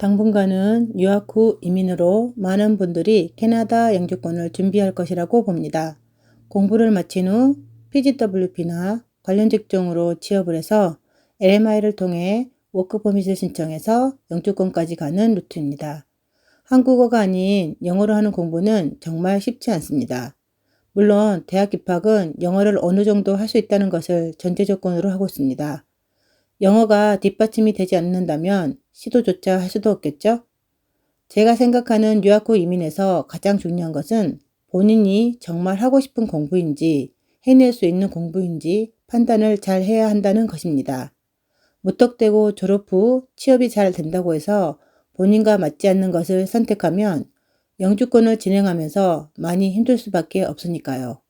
당분간은 유학 후 이민으로 많은 분들이 캐나다 영주권을 준비할 것이라고 봅니다. 공부를 마친 후 PGWP나 관련 직종으로 취업을 해서 LMI를 통해 워크퍼밋을 신청해서 영주권까지 가는 루트입니다. 한국어가 아닌 영어로 하는 공부는 정말 쉽지 않습니다. 물론 대학 입학은 영어를 어느 정도 할 수 있다는 것을 전제 조건으로 하고 있습니다. 영어가 뒷받침이 되지 않는다면 시도조차 할 수도 없겠죠? 제가 생각하는 유학 후 이민에서 가장 중요한 것은 본인이 정말 하고 싶은 공부인지 해낼 수 있는 공부인지 판단을 잘 해야 한다는 것입니다. 무턱대고 졸업 후 취업이 잘 된다고 해서 본인과 맞지 않는 것을 선택하면 영주권을 진행하면서 많이 힘들 수밖에 없으니까요.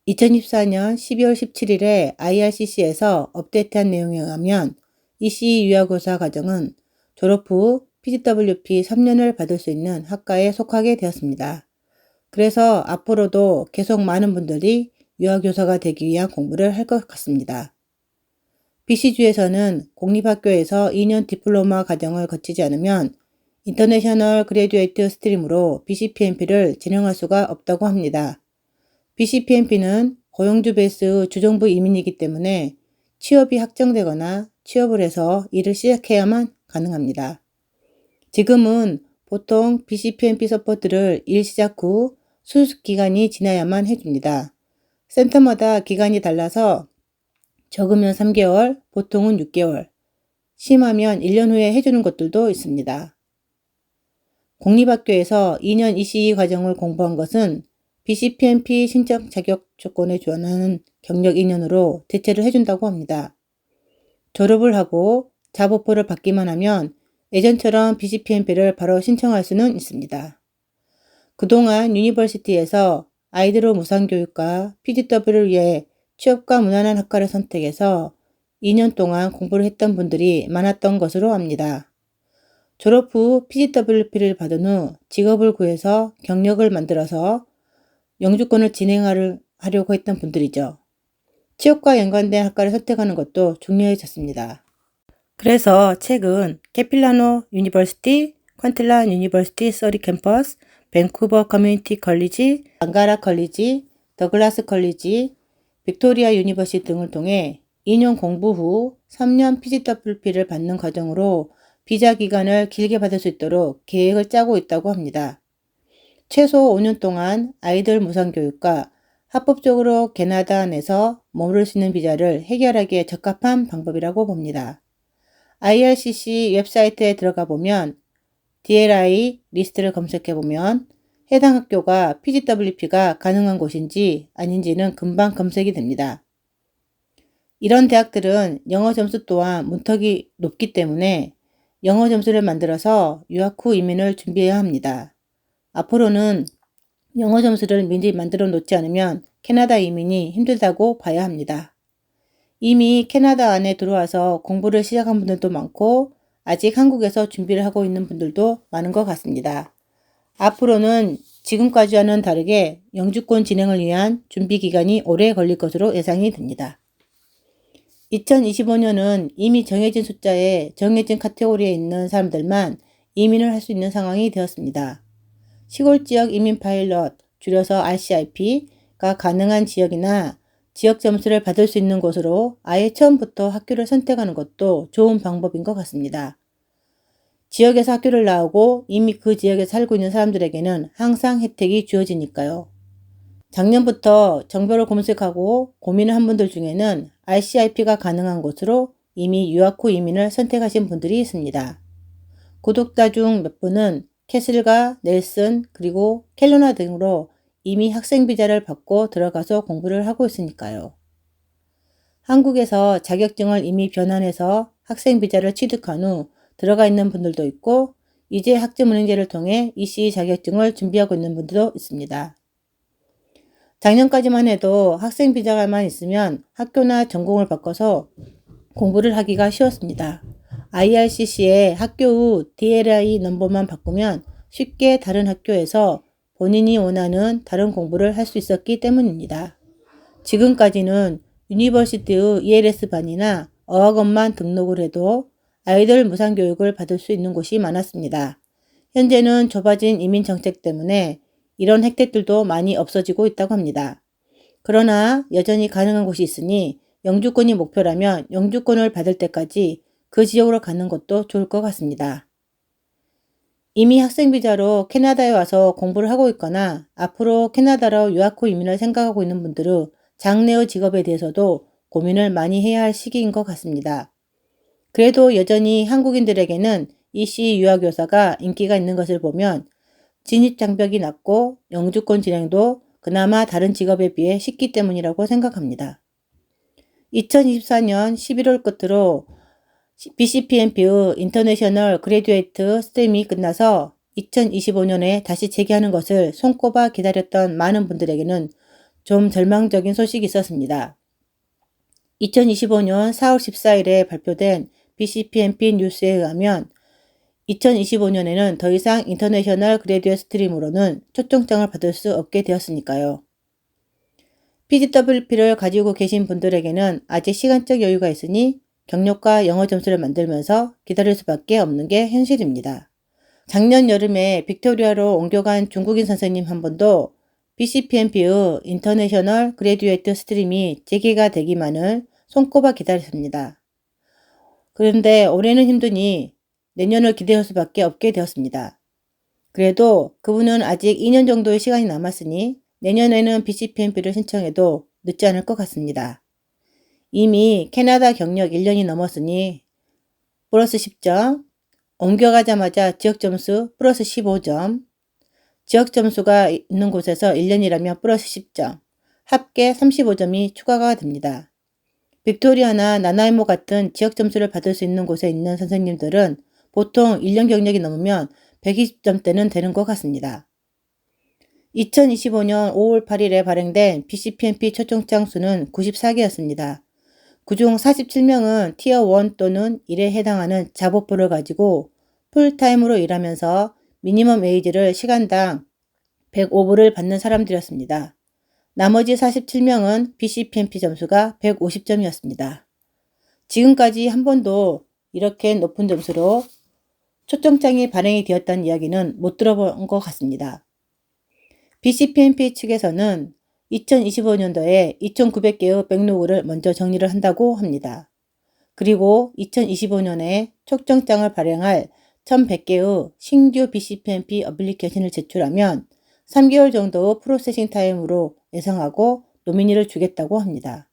2014년 12월 17일에 IRCC에서 업데이트한 내용에 의하면 ECE 유학교사 과정은 졸업 후 PGWP 3년을 받을 수 있는 학과에 속하게 되었습니다. 그래서 앞으로도 계속 많은 분들이 유학교사가 되기 위한 공부를 할 것 같습니다. BC주에서는 공립학교에서 2년 디플로마 과정을 거치지 않으면 인터내셔널 그래듀에이트 스트림으로 BCPMP를 진행할 수가 없다고 합니다. BCPMP는 고용주 베이스 주정부 이민이기 때문에 취업이 확정되거나 취업을 해서 일을 시작해야만 가능합니다. 지금은 보통 BCPMP 서포트를 일 시작 후 수습 기간이 지나야만 해줍니다. 센터마다 기간이 달라서 적으면 3개월, 보통은 6개월, 심하면 1년 후에 해주는 것들도 있습니다. 공립학교에서 2년 ECE 과정을 공부한 것은 BCPMP 신청 자격 조건에 준하는 경력 2년으로 대체를 해준다고 합니다. 졸업을 하고 잡오퍼를 받기만 하면 예전처럼 BCPMP를 바로 신청할 수는 있습니다. 그동안 유니버시티에서 아이들의 무상교육과 PGW를 위해 취업과 무난한 학과를 선택해서 2년 동안 공부를 했던 분들이 많았던 것으로 압니다. 졸업 후 PGWP를 받은 후 직업을 구해서 경력을 만들어서 영주권을 진행하려고 했던 분들이죠. 취업과 연관된 학과를 선택하는 것도 중요해졌습니다. 그래서 최근 캐필라노 유니버시티, 퀀틀란 유니버시티 서리 캠퍼스, 밴쿠버 커뮤니티 컬리지, 앙가라 컬리지, 더글라스 컬리지, 빅토리아 유니버시티 등을 통해 2년 공부 후 3년 PGWP를 받는 과정으로 비자 기간을 길게 받을 수 있도록 계획을 짜고 있다고 합니다. 최소 5년 동안 아이들 무상교육과 합법적으로 캐나다 내에서 머무를 수 있는 비자를 해결하기에 적합한 방법이라고 봅니다. IRCC 웹사이트에 들어가 보면 DLI 리스트를 검색해 보면 해당 학교가 PGWP가 가능한 곳인지 아닌지는 금방 검색이 됩니다. 이런 대학들은 영어 점수 또한 문턱이 높기 때문에 영어 점수를 만들어서 유학 후 이민을 준비해야 합니다. 앞으로는 영어 점수를 미리 만들어 놓지 않으면 캐나다 이민이 힘들다고 봐야 합니다. 이미 캐나다 안에 들어와서 공부를 시작한 분들도 많고 아직 한국에서 준비를 하고 있는 분들도 많은 것 같습니다. 앞으로는 지금까지와는 다르게 영주권 진행을 위한 준비 기간이 오래 걸릴 것으로 예상이 됩니다. 2025년은 이미 정해진 숫자에 정해진 카테고리에 있는 사람들만 이민을 할 수 있는 상황이 되었습니다. 시골 지역 이민 파일럿, 줄여서 RCIP가 가능한 지역이나 지역 점수를 받을 수 있는 곳으로 아예 처음부터 학교를 선택하는 것도 좋은 방법인 것 같습니다. 지역에서 학교를 나오고 이미 그 지역에 살고 있는 사람들에게는 항상 혜택이 주어지니까요. 작년부터 정보를 검색하고 고민을 한 분들 중에는 RCIP가 가능한 곳으로 이미 유학 후 이민을 선택하신 분들이 있습니다. 구독자 중 몇 분은 캐슬과 넬슨 그리고 켈로나 등으로 이미 학생 비자를 받고 들어가서 공부를 하고 있으니까요. 한국에서 자격증을 이미 변환해서 학생 비자를 취득한 후 들어가 있는 분들도 있고 이제 학점운영제를 통해 ECE 자격증을 준비하고 있는 분들도 있습니다. 작년까지만 해도 학생 비자만 있으면 학교나 전공을 바꿔서 공부를 하기가 쉬웠습니다. IRCC의 학교 후 DLI 넘버만 바꾸면 쉽게 다른 학교에서 본인이 원하는 다른 공부를 할 수 있었기 때문입니다. 지금까지는 유니버시티의 ELS 반이나 어학원만 등록을 해도 아이들 무상교육을 받을 수 있는 곳이 많았습니다. 현재는 좁아진 이민 정책 때문에 이런 혜택들도 많이 없어지고 있다고 합니다. 그러나 여전히 가능한 곳이 있으니 영주권이 목표라면 영주권을 받을 때까지 그 지역으로 가는 것도 좋을 것 같습니다. 이미 학생비자로 캐나다에 와서 공부를 하고 있거나 앞으로 캐나다로 유학 후 이민을 생각하고 있는 분들은 장래의 직업에 대해서도 고민을 많이 해야 할 시기인 것 같습니다. 그래도 여전히 한국인들에게는 EC 유학교사가 인기가 있는 것을 보면 진입장벽이 낮고 영주권 진행도 그나마 다른 직업에 비해 쉽기 때문이라고 생각합니다. 2024년 11월 끝으로 BCPNP의 인터내셔널 그래듀에이트 스트림이 끝나서 2025년에 다시 재개하는 것을 손꼽아 기다렸던 많은 분들에게는 좀 절망적인 소식이 있었습니다. 2025년 4월 14일에 발표된 BCPNP 뉴스에 의하면 2025년에는 더 이상 인터내셔널 그래듀에이트 스트림으로는 초청장을 받을 수 없게 되었으니까요. PGWP를 가지고 계신 분들에게는 아직 시간적 여유가 있으니 경력과 영어 점수를 만들면서 기다릴 수밖에 없는 게 현실입니다. 작년 여름에 빅토리아로 옮겨간 중국인 선생님 한 분도 BCPNP의 인터내셔널 그래듀에이트 스트림이 재개가 되기만을 손꼽아 기다렸습니다. 그런데 올해는 힘드니 내년을 기대할 수밖에 없게 되었습니다. 그래도 그분은 아직 2년 정도의 시간이 남았으니 내년에는 BCPNP를 신청해도 늦지 않을 것 같습니다. 이미 캐나다 경력 1년이 넘었으니 플러스 10점, 옮겨가자마자 지역점수 플러스 15점, 지역점수가 있는 곳에서 1년이라면 플러스 10점, 합계 35점이 추가가 됩니다. 빅토리아나 나나이모 같은 지역점수를 받을 수 있는 곳에 있는 선생님들은 보통 1년 경력이 넘으면 120점대는 되는 것 같습니다. 2025년 5월 8일에 발행된 BCPNP 초청장 수는 94개였습니다. 그중 47명은 티어 1 또는 1에 해당하는 잡업부를 가지고 풀타임으로 일하면서 미니멈 웨이지를 시간당 105불을 받는 사람들이었습니다. 나머지 47명은 BCPNP 점수가 150점이었습니다. 지금까지 한 번도 이렇게 높은 점수로 초청장이 발행이 되었다는 이야기는 못 들어본 것 같습니다. BCPNP 측에서는 2025년도에 2,900개의 백로그를 먼저 정리를 한다고 합니다. 그리고 2025년에 초청장을 발행할 1,100개의 신규 BCPNP 어플리케이션을 제출하면 3개월 정도 프로세싱 타임으로 예상하고 노미니를 주겠다고 합니다.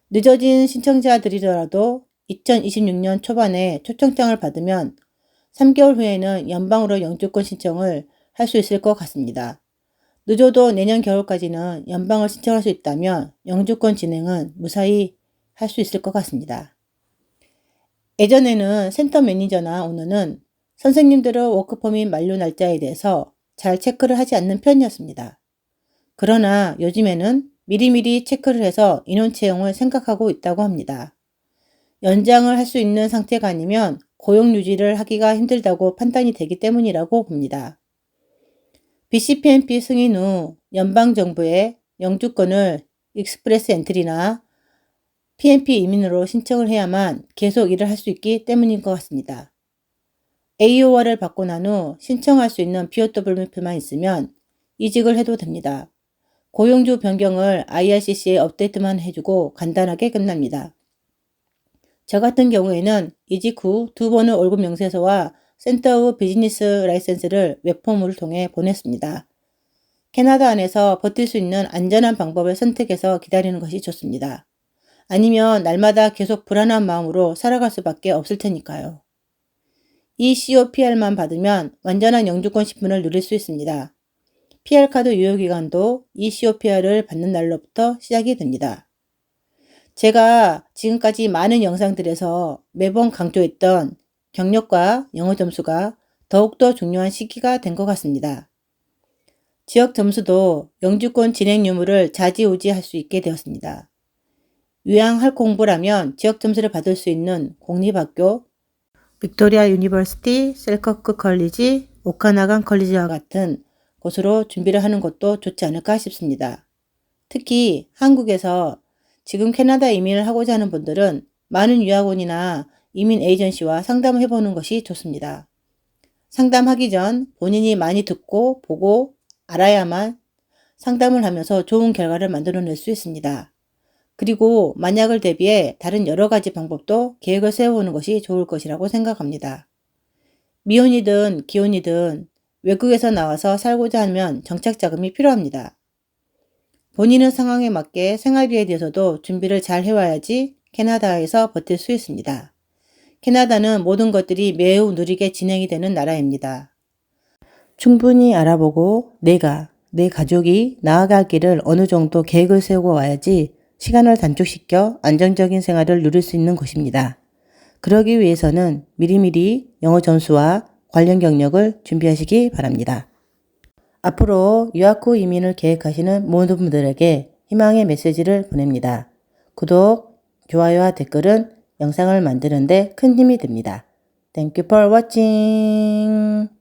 늦어진 신청자들이더라도 2026년 초반에 초청장을 받으면 3개월 후에는 연방으로 영주권 신청을 할 수 있을 것 같습니다. 늦어도 내년 겨울까지는 연방을 신청할 수 있다면 영주권 진행은 무사히 할 수 있을 것 같습니다. 예전에는 센터 매니저나 오너는 선생님들의 워크퍼밋 만료 날짜에 대해서 잘 체크를 하지 않는 편이었습니다. 그러나 요즘에는 미리미리 체크를 해서 인원 채용을 생각하고 있다고 합니다. 연장을 할 수 있는 상태가 아니면 고용 유지를 하기가 힘들다고 판단이 되기 때문이라고 봅니다. BCPNP 승인 후 연방정부에 영주권을 익스프레스 엔트리나 PNP 이민으로 신청을 해야만 계속 일을 할 수 있기 때문인 것 같습니다. AOR을 받고 난 후 신청할 수 있는 BOWP만 있으면 이직을 해도 됩니다. 고용주 변경을 IRCC에 업데이트만 해주고 간단하게 끝납니다. 저 같은 경우에는 이직 후 2번의 월급 명세서와 센터 후 비즈니스 라이센스를 웹폼을 통해 보냈습니다. 캐나다 안에서 버틸 수 있는 안전한 방법을 선택해서 기다리는 것이 좋습니다. 아니면 날마다 계속 불안한 마음으로 살아갈 수밖에 없을 테니까요. 이 COPR만 받으면 완전한 영주권 신분을 누릴 수 있습니다. PR카드 유효기간도 이 COPR을 받는 날로부터 시작이 됩니다. 제가 지금까지 많은 영상들에서 매번 강조했던 경력과 영어 점수가 더욱더 중요한 시기가 된 것 같습니다. 지역 점수도 영주권 진행 유무를 좌지우지할 수 있게 되었습니다. 유양할 공부라면 지역 점수를 받을 수 있는 공립학교, 빅토리아 유니버시티, 셀커크 컬리지, 오카나간 컬리지와 같은 곳으로 준비를 하는 것도 좋지 않을까 싶습니다. 특히 한국에서 지금 캐나다 이민을 하고자 하는 분들은 많은 유학원이나 이민 에이전시와 상담을 해보는 것이 좋습니다. 상담하기 전 본인이 많이 듣고 보고 알아야만 상담을 하면서 좋은 결과를 만들어낼 수 있습니다. 그리고 만약을 대비해 다른 여러 가지 방법도 계획을 세워보는 것이 좋을 것이라고 생각합니다. 미혼이든 기혼이든 외국에서 나와서 살고자 하면 정착자금이 필요합니다. 본인의 상황에 맞게 생활비에 대해서도 준비를 잘 해와야지 캐나다에서 버틸 수 있습니다. 캐나다는 모든 것들이 매우 느리게 진행이 되는 나라입니다. 충분히 알아보고 내 가족이 나아갈 길을 어느 정도 계획을 세우고 와야지 시간을 단축시켜 안정적인 생활을 누릴 수 있는 것입니다. 그러기 위해서는 미리미리 영어 전수와 관련 경력을 준비하시기 바랍니다. 앞으로 유학 후 이민을 계획하시는 모든 분들에게 희망의 메시지를 보냅니다. 구독, 좋아요와 댓글은 영상을 만드는 데 큰 힘이 됩니다. Thank you for watching.